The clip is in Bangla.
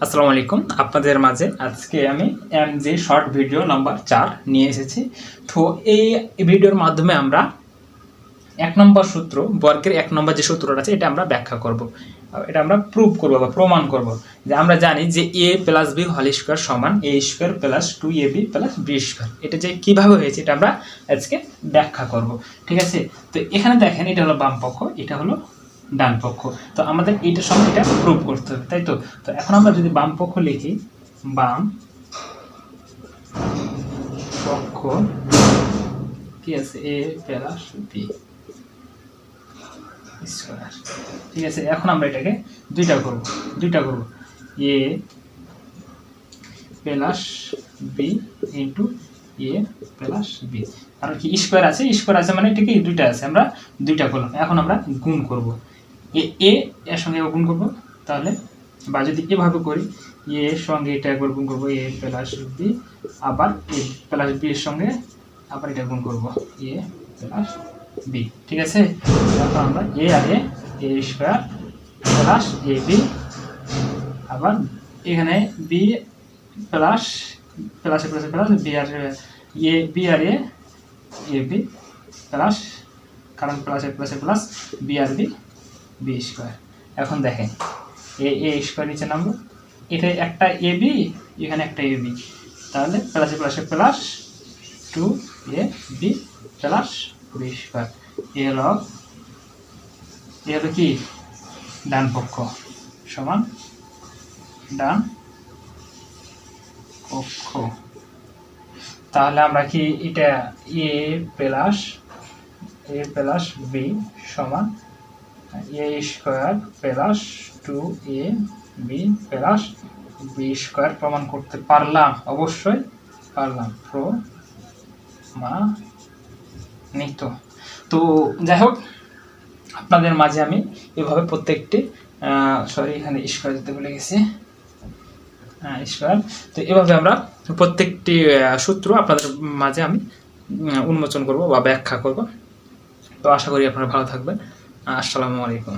আসসালামু আলাইকুম। আপনাদের মাঝে আজকে আমি এমজি শর্ট ভিডিও নাম্বার 4 নিয়ে এসেছি। তো এই ভিডিওর মাধ্যমে আমরা 1 নম্বর সূত্র, বর্গের 1 নম্বর যে সূত্রটা আছে এটা আমরা ব্যাখ্যা করব। এটা আমরা প্রুভ করব বা প্রমাণ করব যে আমরা জানি যে a plus b whole square সমান a square plus 2ab plus b square. এটা যে কিভাবে হয়েছে এটা আমরা আজকে ব্যাখ্যা করব। ঠিক আছে? তো এখানে দেখেন এটা হলো বাম পক্ষ, এটা হলো ডান পক্ষ। তো আমাদের এইটার সঙ্গে এটা প্রুভ করতে হবে, তাই তো? তো এখন আমরা যদি বাম পক্ষ লিখি, বাম পক্ষ কি আছে a প্লাস b স্কয়ার। ঠিক আছে, এখন আমরা এটাকে দুইটা করব a plus b into a plus b। আর কি স্কয়ার আছে মানে এটাকে দুইটা আছে, আমরা দুইটা করলাম। এখন আমরা গুণ করব, এ এর সঙ্গে গুণ করব। তাহলে বা যদি এভাবে করি, এ এর সঙ্গে এটা একবার গুণ করব a প্লাস b, আবার a প্লাস b এর সঙ্গে আবার এটা গুণ করব a প্লাস b। ঠিক আছে, এখন আমরা a আর a স্কয়ার প্লাস ab, আবার এখানে b plus plus plus plus b আর a b আর a ab প্লাস, কারণ প্লাস প্লাস প্লাস b আর b স্কয়ার। এখন দেখেন a স্কয়ার নিচে নামলো, এটা একটা ab, এখানে একটা ab, তাহলে plus plus plus 2ab plus b square. এ হলো কি ডান পক্ষ সমান ডান পক্ষ। তাহলে আমরা কি এটা a প্লাস b সমান a square plus 2ab plus b square প্রমাণ করতে পারলাম? অবশ্যই পারলাম, প্রমাণিত। তো যাই হোক, আপনাদের মাঝে আমি এভাবে প্রত্যেকটি এখানে স্কয়ার দিতে ভুলে গেছি, স্কয়ার। তো এভাবে আমরা প্রত্যেকটি সূত্র আপনাদের মাঝে আমি উন্মোচন করব বা ব্যাখ্যা করব। তো আশা করি আপনারা ভালো থাকবেন। আসসালামু আলাইকুম।